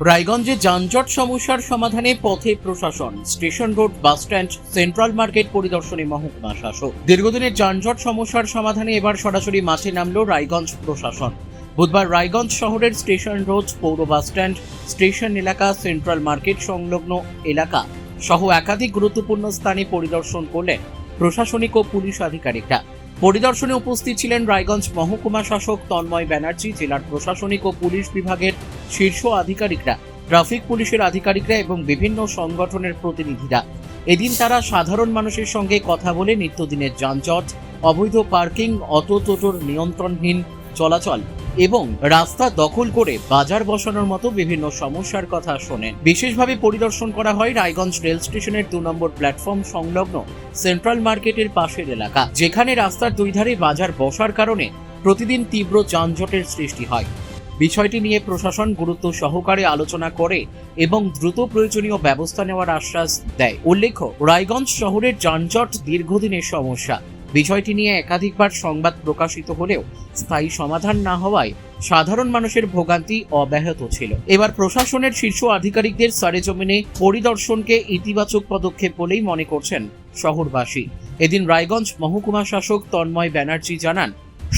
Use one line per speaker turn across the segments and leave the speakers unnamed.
রায়গঞ্জে যানজট সমস্যার সমাধানে পথে প্রশাসন। Station road, bus stand, central market পরিদর্শনে মহকুমা শাসক। দীর্ঘদিনের যানজট সমস্যার সমাধানে এবার সরাসরি মাঠে নামল রায়গঞ্জ প্রশাসন। বুধবার রায়গঞ্জ শহরের স্টেশন রোড, পৌর বাসস্ট্যান্ড, স্টেশন এলাকা, সেন্ট্রাল মার্কেট সংলগ্ন এলাকা সহ একাধিক গুরুত্বপূর্ণ স্থানে পরিদর্শন করলেন প্রশাসনিক ও পুলিশ আধিকারিকরা। পরিদর্শনে উপস্থিত ছিলেন রায়গঞ্জ মহকুমা শাসক তন্ময় ব্যানার্জি, জেলার প্রশাসনিক ও পুলিশ বিভাগের শীর্ষ আধিকারিকরা, ট্রাফিক পুলিশের আধিকারিকরা এবং বিভিন্ন সংগঠনের প্রতিনিধিরা। এদিন তারা সাধারণ মানুষের সঙ্গে কথা বলে নিত্যদিনের যানজট, অবৈধ পার্কিং, অটো টোটোর নিয়ন্ত্রণহীন চলাচল এবং রাস্তা দখল করে বাজার বসানোর মতো বিভিন্ন সমস্যার কথা শোনেন। বিশেষভাবে পরিদর্শন করা হয় রায়গঞ্জ রেল স্টেশনের 2 নম্বর প্ল্যাটফর্ম সংলগ্ন সেন্ট্রাল মার্কেটের পাশের এলাকা, যেখানে রাস্তার দুই ধারে বাজার বসার কারণে প্রতিদিন তীব্র যানজটের সৃষ্টি হয়। বিষয়টি নিয়ে প্রশাসন গুরুত্ব সহকারে আলোচনা করে এবং দ্রুত প্রয়োজনীয় ব্যবস্থা নেওয়ার আশ্বাস দেয়। উল্লেখ্য, রায়গঞ্জ শহরের যানজট দীর্ঘদিনের সমস্যা। বিষয়টি নিয়ে একাধিকবার সংবাদ প্রকাশিত হলেও স্থায়ী সমাধান না হওয়ায় সাধারণ মানুষের ভোগান্তি অব্যাহত ছিল। এবার প্রশাসনের শীর্ষ আধিকারিকদের সরেজমিনে পরিদর্শনকে ইতিবাচক পদক্ষেপ বলেই মনে করছেন শহরবাসী। এদিন রায়গঞ্জ মহকুমা শাসক তন্ময় ব্যানার্জি জানান,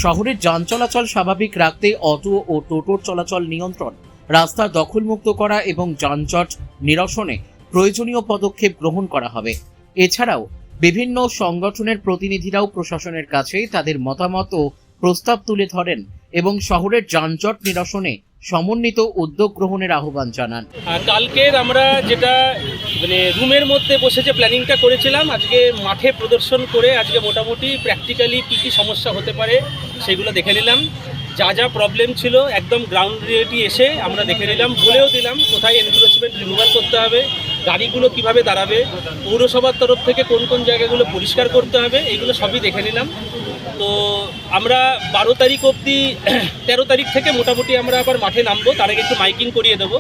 শহরের যান চলাচল স্বাভাবিক রাখতে অটো ও টোটোর চলাচল নিয়ন্ত্রণ, রাস্তা দখলমুক্ত করা এবং যানজট নিরসনে প্রয়োজনীয় পদক্ষেপ গ্রহণ করা হবে। এছাড়াও বিভিন্ন সংগঠনের প্রতিনিধিরাও প্রশাসনের কাছে তাদের মতামত ও প্রস্তাব তুলে ধরেন এবং শহরের যানজট নিরসনে সমন্বিত উদ্যোগ গ্রহণের আহ্বান জানান।
কালকের আমরা যেটা রুমের মধ্যে বসে যে প্ল্যানিংটা করেছিলাম, আজকে মাঠে প্রদর্শন করে আজকে মোটামুটি প্র্যাকটিক্যালি কী কী সমস্যা হতে পারে সেগুলো দেখে নিলাম। যা যা প্রবলেম ছিল একদম গ্রাউন্ড রিয়েলিটি এসে আমরা দেখে নিলাম, বলেও দিলাম কোথায় এনক্রোচমেন্ট রিমুভাল করতে হবে, গাড়িগুলো কিভাবে দাঁড়াবে, পৌরসভার তরফ থেকে কোন কোন জায়গাগুলো পরিষ্কার করতে হবে, এগুলো সবই দেখে নিলাম। তো আমরা 12 তারিখ অবধি 13 তারিখ থেকে মোটামুটি আমরা আবার মাঠে নামবো। তার আগে একটু মাইকিং করিয়ে দেবো।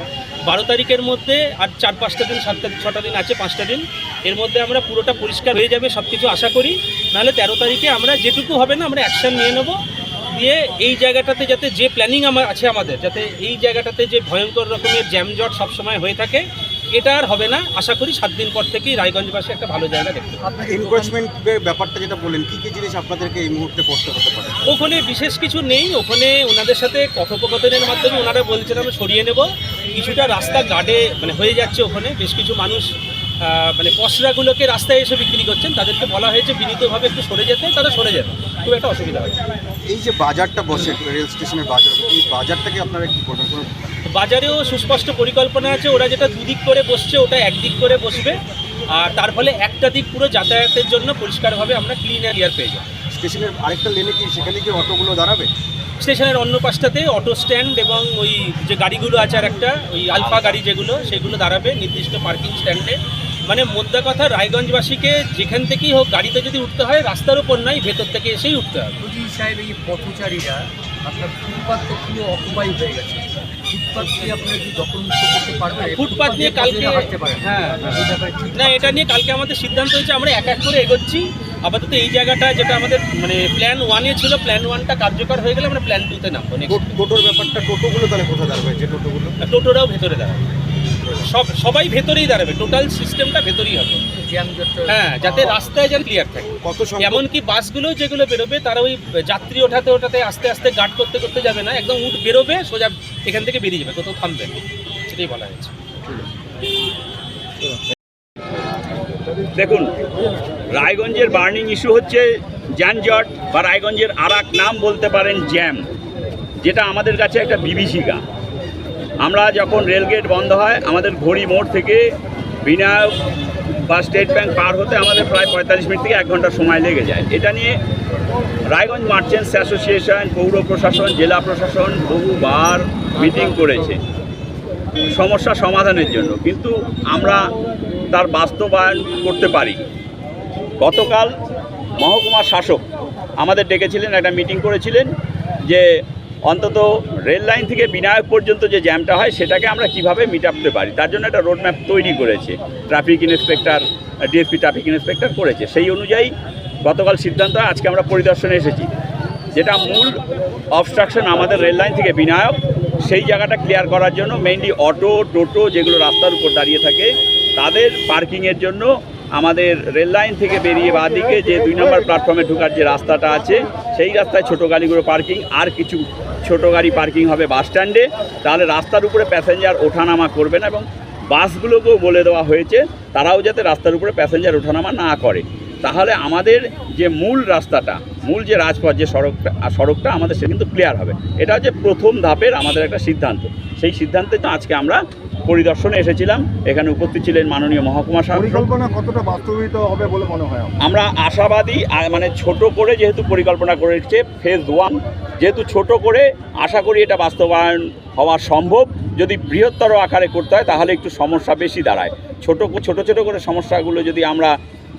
12 তারিখের মধ্যে আর 4-5টা দিন, 7-6টা দিন আছে, 5টা দিন, এর মধ্যে আমরা পুরোটা পরিষ্কার হয়ে যাবে সব কিছু আশা করি। নাহলে 13 তারিখে আমরা যেটুকু হবে না আমরা অ্যাকশান নিয়ে নেবো, দিয়ে এই জায়গাটাতে যাতে যে প্ল্যানিং আছে আমাদের, যাতে এই জায়গাটাতে যে ভয়ঙ্কর রকমের জ্যামজট সবসময় হয়ে থাকে এটা আর হবে না। আশা করি 7 দিন পর থেকেই রায়গঞ্জবাসী একটা ভালো জায়গা দেখতে পাবে।
আপনার এনক্রোচমেন্টের ব্যাপারটা যেটা বলেন, কী কী জিনিস আপনাদেরকে এই মুহূর্তে করতে হতে পারে?
ওখানে বিশেষ কিছু নেই, ওখানে ওনাদের সাথে কথোপকথনের মাধ্যমে ওনারা বলছেন আমরা সরিয়ে নেব। কিছুটা রাস্তা গার্ডে হয়ে যাচ্ছে, ওখানে বেশ কিছু মানুষ পসরাগুলোকে রাস্তায় এসে বিক্রি করছেন, তাদেরকে বলা হয়েছে বিনীতভাবে একটু সরে যেতে, তারা সরে যাবে, খুব একটা অসুবিধা হয়।
এই যে বাজারটা বসে রেল স্টেশনের বাজার, এই বাজারটাকে আপনারা কী করবেন?
বাজারেও সুস্পষ্ট পরিকল্পনা আছে, ওরা যেটা দুদিক করে বসছে ওটা একদিক করে বসবে, আর তার ফলে একটা দিক পুরো যাতায়াতের জন্য পরিষ্কারভাবে আমরা ক্লিন এরিয়ার পেয়ে যাবো।
স্টেশনের আরেকটা লেনে কি সেখানে কি অটোগুলো দাঁড়াবে?
স্টেশনের অন্য পাশটাতে অটো স্ট্যান্ড এবং ওই যে গাড়িগুলো আছে আর একটা ওই আলফা গাড়ি যেগুলো, সেগুলো দাঁড়াবে নির্দিষ্ট পার্কিং স্ট্যান্ডে। মোদ্দা কথা, রায়গঞ্জবাসীকে যেখান থেকেই হোক গাড়িতে যদি উঠতে হয় রাস্তার উপর নয়, ভেতর থেকে এসেই উঠতে হবে।
সাহেব, এই পথচারীরা আপনার ফুটপাথ তো পুরো অকুপাই হয়ে গেছে, ফুটপাথ দিয়ে আপনারা কি দখলমুক্ত করতে পারবেন?
ফুটপাথ নিয়ে কালকে না, এটা নিয়ে কালকে আমাদের সিদ্ধান্ত হয়েছে আমরা এক এক করে এগোচ্ছি। আপাতত এই জায়গাটা যেটা আমাদের প্ল্যান 1-এ ছিল, প্ল্যান 1টা কার্যকর হয়ে গেলে আমরা প্ল্যান 2-তে নামবো।
টোটোর ব্যাপারটা, টোটোগুলো তাহলে কোথায় দাঁড়াবে? যে টোটোগুলো,
টোটোরাও ভেতরে দাঁড়াবে, সবাই ভেতরেই দাঁড়াবে, টোটাল সিস্টেমটা ভেতরেই হবে। হ্যাঁ, যাতে রাস্তায় যেন ক্লিয়ার থাকে। এমনকি বাসগুলো যেগুলো বেরোবে তারা ওই যাত্রী ওঠাতে ওঠাতে আস্তে আস্তে গার্ড করতে করতে যাবে না, একদম বেরোবে সোজা এখান থেকে বেরিয়ে যাবে, কোথাও থামবে না, সেটাই বলা হয়েছে।
দেখুন, রায়গঞ্জের বার্নিং ইস্যু হচ্ছে যানজট, বা রায়গঞ্জের আর এক নাম বলতে পারেন জ্যাম, যেটা আমাদের কাছে একটা বিভীষিকা। আমরা যখন রেলগেট বন্ধ হয় আমাদের ঘড়ি মোড় থেকে বিনায়ক বা স্টেট ব্যাংক পার হতে আমাদের প্রায় 45 মিনিট থেকে 1 ঘন্টা সময় লেগে যায়। এটা নিয়ে রায়গঞ্জ মার্চেন্টস অ্যাসোসিয়েশন, পৌর প্রশাসন, জেলা প্রশাসন বহুবার মিটিং করেছে সমস্যা সমাধানের জন্য, কিন্তু আমরা তার বাস্তবায়ন করতে পারি। গতকাল মহকুমা শাসক আমাদের ডেকেছিলেন, একটা মিটিং করেছিলেন যে অন্তত রেল লাইন থেকে বিনায়ক পর্যন্ত যে জ্যামটা হয় সেটাকে আমরা কিভাবে মিটাতে পারি, তার জন্য একটা রোডম্যাপ তৈরি করেছে। Traffic inspector, DSP traffic inspector করেছে। সেই অনুযায়ী গতকাল সিদ্ধান্ত হয়, আজকে আমরা পরিদর্শনে এসেছি। যেটা মূল অবস্ট্রাকশন আমাদের রেল লাইন থেকে বিনায়ক, সেই জায়গাটা ক্লিয়ার করার জন্য মেইনলি অটো টোটো যেগুলো রাস্তার উপর দাঁড়িয়ে থাকে তাদের পার্কিংয়ের জন্য আমাদের রেল লাইন থেকে বেরিয়ে বাঁদিকে যে 2 নম্বর প্ল্যাটফর্মে ঢোকার যে রাস্তাটা আছে সেই রাস্তায় ছোটো গাড়িগুলো পার্কিং আর কিছু ছোটো গাড়ি পার্কিং হবে বাস স্ট্যান্ডে। তাহলে রাস্তার উপরে প্যাসেঞ্জার ওঠানামা করবে না এবং বাসগুলোকেও বলে দেওয়া হয়েছে তারাও যাতে রাস্তার উপরে প্যাসেঞ্জার ওঠানামা না করে। তাহলে আমাদের যে মূল রাস্তাটা, মূল যে রাজপথ যে সড়কটা আমাদের সে কিন্তু ক্লিয়ার হবে। এটা হচ্ছে প্রথম ধাপের আমাদের একটা সিদ্ধান্ত। সেই সিদ্ধান্তে তো আজকে আমরা পরিদর্শনে এসেছিলাম। এখানে উপস্থিত ছিলেন মাননীয় মহকুমা শাসক।
পরিকল্পনা কতটা বাস্তবিত হবে বলে মনে হয়?
আমরা আশাবাদী, মানে ছোট করে যেহেতু পরিকল্পনা করেছে ফেজ 1, যেহেতু ছোট করে আশা করি এটা বাস্তবায়ন হওয়া সম্ভব। যদি বৃহত্তর আকারে করতে হয় তাহলে একটু সমস্যা বেশি দাঁড়ায়। ছোট ছোট করে সমস্যাগুলো যদি আমরা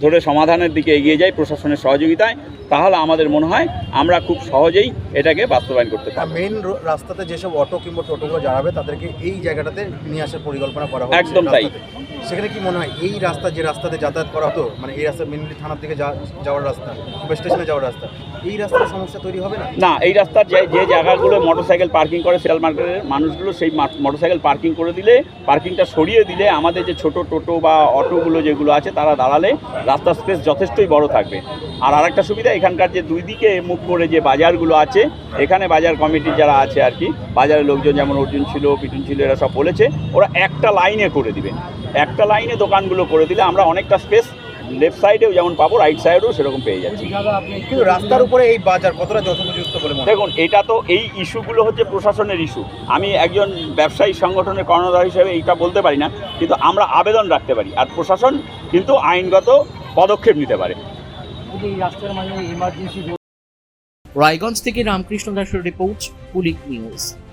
ধরে সমাধানের দিকে এগিয়ে যাই প্রশাসনের সহযোগিতায়, তাহলে আমাদের মনে হয় আমরা খুব সহজেই এটাকে বাস্তবায়ন করতে পারব।
মেইন রাস্তাতে যেসব অটো কিংবা টোটোগুলো যাবে তাদেরকে এই জায়গাটাতে নিয়ে আসার পরিকল্পনা করা হচ্ছে।
একদম তাই।
সেখানে কি মনে হয় এই রাস্তা যে রাস্তাতে যাতায়াত করা হতো, মানে এই রাস্তা মেনলি থানার দিকে যাওয়ার রাস্তা কিংবা স্টেশনে যাওয়ার রাস্তা, এই রাস্তার সমস্যা তৈরি হবে না?
না, এই রাস্তার যে জায়গাগুলো মোটরসাইকেল পার্কিং করে সেন্ট্রাল মার্কেটের মানুষগুলো সেই মোটরসাইকেল পার্কিং করে দিলে, পার্কিংটা সরিয়ে দিলে আমাদের যে ছোট টোটো বা অটোগুলো যেগুলো আছে তারা দাঁড়ালে রাস্তার স্পেস যথেষ্টই বড় থাকবে। আর আরেকটা সুবিধা, এখানকার যে দুই দিকে মুখ করে যে বাজারগুলো আছে, এখানে বাজার কমিটির যারা আছে আর কি, বাজারের লোকজন যেমন অর্জুন ছিল, পিটুন ছিল, এরা সব বলেছে ওরা একটা লাইনে করে দিবে। একটা লাইনে দোকানগুলো করে দিলে আমরা অনেকটা স্পেস লেফট সাইডেও যেমন পাবো রাইট সাইডেও সেরকম পেয়ে যাচ্ছি।
কিন্তু রাস্তার উপরে এই বাজার কতটা যথোপযুক্ত বলে মনে হয়?
দেখুন, এটা তো এই ইস্যুগুলো হচ্ছে প্রশাসনের ইস্যু। আমি একজন ব্যবসায়ী সংগঠনের কর্ণধার হিসেবে এইটা বলতে পারি না, কিন্তু আমরা আবেদন রাখতে পারি আর প্রশাসন কিন্তু আইনগত পদক্ষেপ নিতে পারে।
রায়গঞ্জ থেকে রামকৃষ্ণ দাসের রিপোর্ট, পুলিশ নিউজ।